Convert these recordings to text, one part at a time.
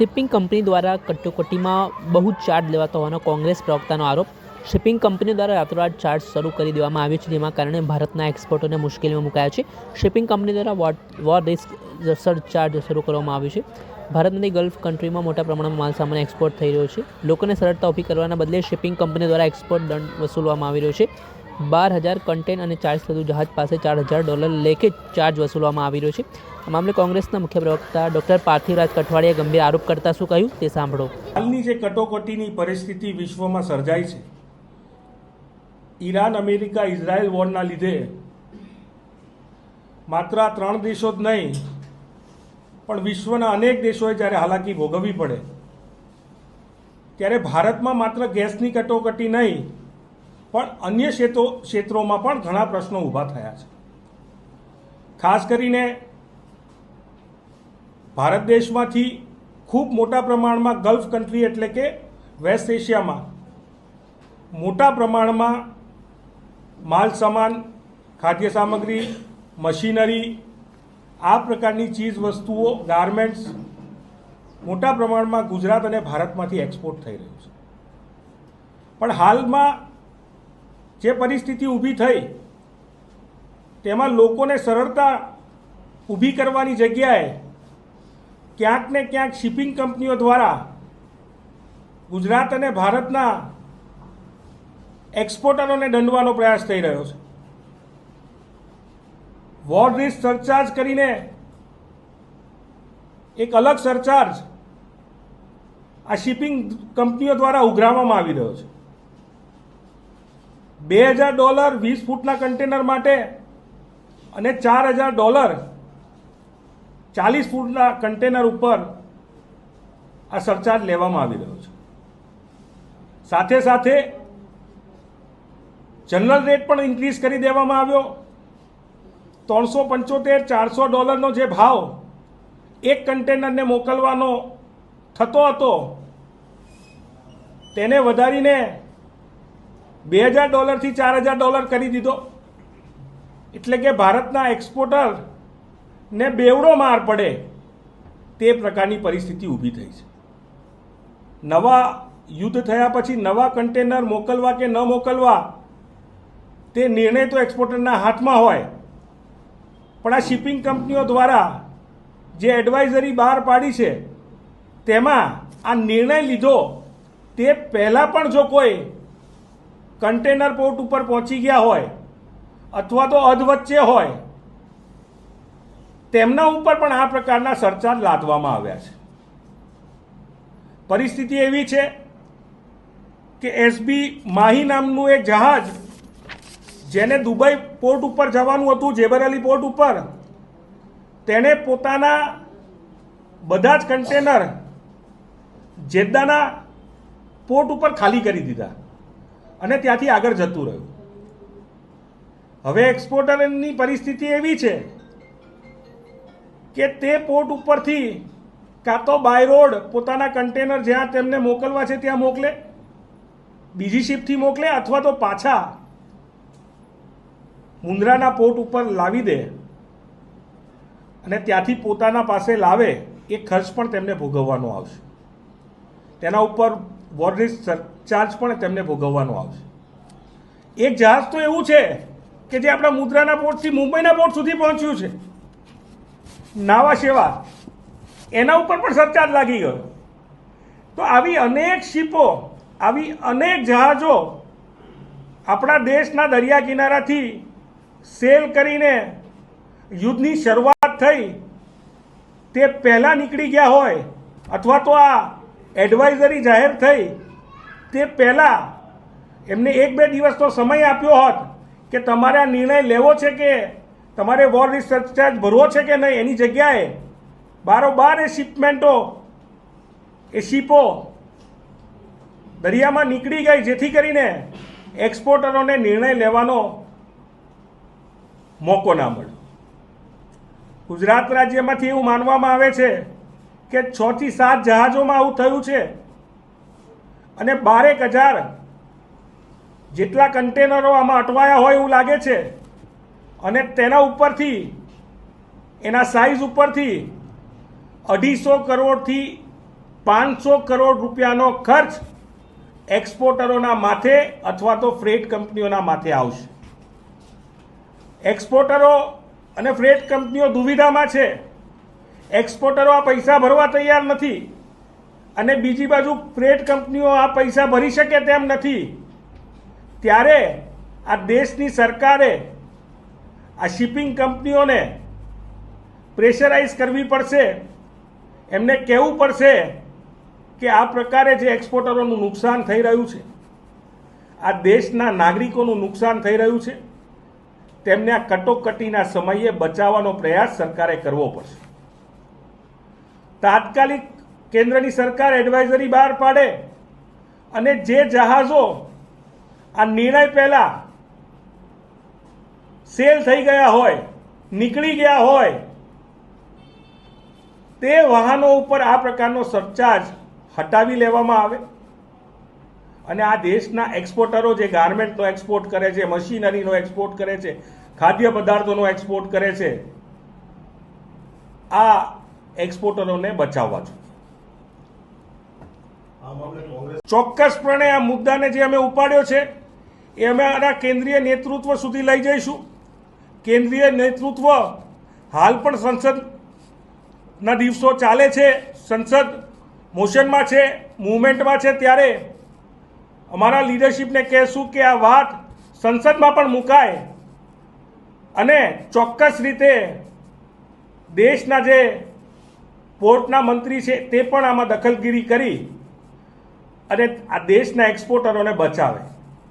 Shipping company દ્વારા કટોકટીમાં બહુ charge લેવાતો હોવાનો કોંગ્રેસ પ્રવક્તાનો આરોપ. શિપિંગ કંપની દ્વારા રાતોરાત ચાર્જ શરૂ કરી દેવામાં આવ્યો છે, જેના કારણે ભારતના એક્સપોર્ટરને મુશ્કેલીમાં મુકાયા છે. શિપિંગ કંપની દ્વારા વોર રિસ્ક સરચાર્જ શરૂ કરવામાં આવ્યું છે. ભારતમાંથી ગલ્ફ કન્ટ્રીમાં મોટા પ્રમાણમાં માલસામાન એક્સપોર્ટ થઈ રહ્યો છે. લોકોને સરળતા ઊભી કરવાના બદલે શિપિંગ કંપની દ્વારા એક્સપોર્ટ દંડ વસૂલવામાં આવી રહ્યો છે. 12,000 કન્ટેનર અને ચાર્જ થતું જહાજ પાસે $4,000 લેખે ચાર્જ વસૂલવામાં આવી રહ્યો છે. આ મામલે કોંગ્રેસના મુખ્ય પ્રવક્તા ડોક્ટર પાર્થિવરાજ કઠવાડિયાએ ગંભીર આરોપ કરતા શું કહ્યું તે સાંભળો. હાલની જે કટોકટીની પરિસ્થિતિ વિશ્વમાં સર્જાઈ છે, ઈરાન, અમેરિકા, ઇઝરાયલ વોરના લીધે માત્ર આ 3 દેશો જ નહીં પણ વિશ્વના અનેક દેશોએ જ્યારે હાલાકી ભોગવવી પડે ત્યારે ભારતમાં માત્ર ગેસની કટોકટી નહીં પણ અન્ય ક્ષેત્રોમાં પણ ઘણા પ્રશ્નો ઊભા થયા છે. ખાસ કરીને ભારત દેશમાંથી ખૂબ મોટા પ્રમાણમાં ગલ્ફ કન્ટ્રી એટલે કે વેસ્ટ એશિયામાં મોટા પ્રમાણમાં માલ સામાન, ખાદ્ય સામગ્રી, મશીનરી, આ પ્રકારની ચીજ વસ્તુઓ, ગાર્મેન્ટ્સ મોટા પ્રમાણમાં ગુજરાત અને ભારતમાંથી એક્સપોર્ટ થઈ રહ્યું છે. પણ હાલમાં જે પરિસ્થિતિ ઊભી થઈ તેમાં લોકોને સરળતા ઊભી કરવાની જગ્યાએ ક્યાંક ને ક્યાંક શિપિંગ કંપનીઓ દ્વારા ગુજરાત અને ભારતના એક્સપોર્ટરોને દંડવાનો પ્રયાસ થઈ રહ્યો છે. વોર રિસ્ક સરચાર્જ કરીને એક અલગ સરચાર્જ આ શિપિંગ કંપનીઓ દ્વારા ઉઘરાવવામાં આવી રહ્યો છે. $2,000 20 ફૂટના કન્ટેનર માટે અને $4,000 40 ફૂટના કન્ટેનર ઉપર આ સરચાર્જ લેવામાં આવી રહ્યો છે. સાથે સાથે જનરલ રેટ પણ ઇન્ક્રીઝ કરી દેવામાં આવ્યો. $375-400 જે ભાવ એક કન્ટેનરને મોકલવાનો થતો હતો તેને વધારીને $2,000 થી $4,000 કરી દીધો. એટલે કે ભારતના એક્સપોર્ટરને બેવડો માર પડે તે પ્રકારની પરિસ્થિતિ ઊભી થઈ છે. નવા યુદ્ધ થયા પછી નવા કન્ટેનર મોકલવા કે ન મોકલવા તે નિર્ણય તો એક્સપોર્ટરના હાથમાં હોય, પણ આ શિપિંગ કંપનીઓ દ્વારા જે એડવાઇઝરી બહાર પાડી છે તેમાં આ નિર્ણય લીધો તે પહેલાં પણ જો કોઈ કન્ટેનર પોર્ટ ઉપર પહોંચી ગયા હોય અથવા તો અધવચ્ચે હોય તેમના ઉપર પણ આ પ્રકારના સરચાર્જ લાદવામાં આવ્યા છે. પરિસ્થિતિ એવી છે કે એસબી માહી નામનું એક જહાજ જેને દુબઈ પોર્ટ ઉપર જવાનું હતું, જેબર અલી પોર્ટ ઉપર, તેણે પોતાના બધા જ કન્ટેનર જેદ્દાના પોર્ટ ઉપર ખાલી કરી દીધા અને ત્યાંથી આગળ જતું રહ્યું. હવે એક્સપોર્ટરની પરિસ્થિતિ એવી છે કે તે પોર્ટ ઉપરથી કાં તો બાય રોડ પોતાના કન્ટેનર જ્યાં તેમને મોકલવા છે ત્યાં મોકલે, બીજી શિપથી મોકલે, અથવા તો પાછા મુન્દ્રાના પોર્ટ ઉપર લાવી દે અને ત્યાંથી પોતાના પાસે લાવે. એ ખર્ચ પણ તેમને ભોગવવાનો આવશે. તેના ઉપર વોર રિસ્ક સરચાર્જ પણ તેમને ભોગવવાનો આવશે. એક જહાજ તો એવું છે કે જે આપણા મુન્દ્રાના પોર્ટથી મુંબઈના પોર્ટ સુધી પહોંચ્યું છે, નાવા સેવા, એના ઉપર પણ સરચાર્જ લાગી ગયો. તો આવી અનેક શિપો, આવી અનેક જહાજો આપણા દેશના દરિયા કિનારાથી સેલ કરીને યુદ્ધની શરૂઆત થઈ તે પહેલાં નીકળી ગયા હોય અથવા તો આ એડવાઇઝરી જાહેર થઈ તે પહેલાં એમને 1-2 દિવસનો સમય આપ્યો હોત કે તમારે આ નિર્ણય લેવો છે કે તમારે વોર રિસ્ક સરચાર્જ ભરવો છે કે નહીં, એની જગ્યાએ બારોબાર એ શિપમેન્ટો, એ શિપો દરિયામાં નીકળી ગઈ, જેથી કરીને એક્સપોર્ટરોને નિર્ણય લેવાનો મોકો ના મળ્યો. ગુજરાત રાજ્યમાંથી એવું માનવામાં આવે છે કે 6 થી 7 જહાજોમાં આવું થયું છે અને 12,000 જેટલા કન્ટેનરો આમાં અટવાયા હોય એવું લાગે છે. અને તેના ઉપરથી, એના સાઇઝ ઉપરથી 250 કરોડથી 500 કરોડ રૂપિયાનો ખર્ચ એક્સપોર્ટરોના માથે અથવા તો ફ્રેટ કંપનીઓના માથે આવશે. એક્સપોર્ટરો અને ફ્રેટ કંપનીઓ દુવિધામાં છે. એક્સપોર્ટરો આ પૈસા ભરવા તૈયાર નથી અને બીજી બાજુ ફ્રેટ કંપનીઓ આ પૈસા ભરી શકે તેમ નથી. ત્યારે આ દેશની સરકારે આ શિપિંગ કંપનીઓને પ્રેશરાઇઝ કરવી પડશે. એમને કહેવું પડશે કે આ પ્રકારે જે એક્સપોર્ટરોનું નુકસાન થઈ રહ્યું છે, આ દેશના નાગરિકોનું નુકસાન થઈ રહ્યું છે, તેમને આ કટોકટીના સમયે બચાવવાનો પ્રયાસ સરકારે કરવો પડશે. તાત્કાલિક કેન્દ્રની સરકાર એડવાઇઝરી બહાર પાડે અને જે જહાજો આ નિર્ણય પહેલા સેલ થઈ ગયા હોય, નીકળી ગયા હોય, તે વાહનો ઉપર આ પ્રકારનો સરચાર્જ હટાવી લેવામાં આવે અને આ દેશના એક્સપોર્ટરો જે ગાર્મેન્ટનો એક્સપોર્ટ કરે છે, મશીનરીનો એક્સપોર્ટ કરે છે, ખાદ્ય પદાર્થોનો એક્સપોર્ટ કરે છે, આ એક્સપોર્ટરોને બચાવવા જોઈએ. ચોક્કસપણે આ મુદ્દાને જે અમે ઉપાડ્યો છે એ અમે આના કેન્દ્રીય નેતૃત્વ સુધી લઈ જઈશું. કેન્દ્રીય નેતૃત્વ હાલ પણ સંસદના દિવસો ચાલે છે, સંસદ મોશનમાં છે, મૂવમેન્ટમાં છે, ત્યારે અમારા લીડરશિપને કહેશું કે આ વાત સંસદમાં પણ મુકાય અને ચોક્કસ રીતે દેશના જે પોર્ટના મંત્રી છે તે પણ આમાં દખલગીરી કરી અને આ દેશના એક્સપોર્ટરોને બચાવે.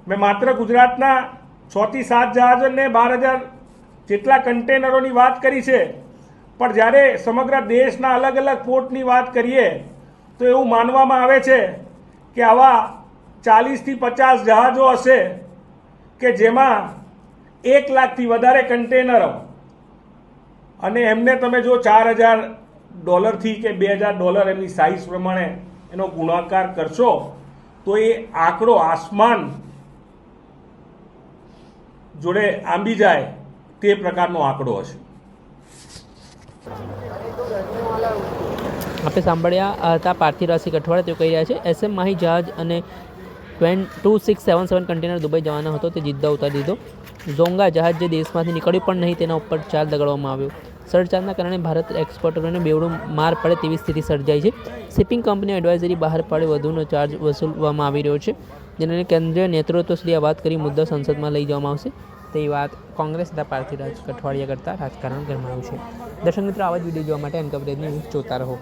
મેં માત્ર ગુજરાતના 6 થી 7 જહાજો ને 12,000 જેટલા કન્ટેનરોની વાત કરી છે, પણ જ્યારે સમગ્ર દેશના અલગ અલગ પોર્ટની વાત કરીએ તો એવું માનવામાં આવે છે કે આવા 40 થી 50 જહાજો હશે કે જેમાં 1 લાખથી વધારે કન્ટેનરો, અને એમને તમે જો $4,000 કે $2,000 એમની સાઇઝ પ્રમાણે એનો ગુણાકાર કરશો તો એ આંકડો આસમાન જોડે આંબી જાય તે પ્રકારનો આંકડો હશે. આપણે સાંભળ્યા હતા પાર્થિવ રાશિ કઠવાડા. તેઓ કહી રહ્યા છે SM માહી જહાજ અને 2677 કન્ટેનર દુબઈ જવાનો હતો તે જિદ્દા ઉતારી દીધો. ઝોંગા જહાજ જે દેશમાંથી નીકળ્યું પણ નહીં તેના ઉપર ચાર્જ લગાડવામાં આવ્યો. સરચાર્જના કારણે ભારત એક્સપોર્ટરોને બેવડું માર પડે તેવી સ્થિતિ સર્જાઈ છે. શિપિંગ કંપનીઓ એડવાઇઝરી બહાર પાડી વધુનો ચાર્જ વસૂલવામાં આવી રહ્યો છે, જેને કેન્દ્રીય નેતૃત્વ સુધી આ વાત કરી મુદ્દા સંસદમાં લઈ જવામાં આવશે તેવી વાત કોંગ્રેસ તથા પાર્થિવ કઠવાડિયા કરતા રાજકારણ ગરમાયું છે. દર્શક મિત્રો, આવા જ વિડીયો જોવા માટે એમ કવરેજ ન્યૂઝ જોતા રહો.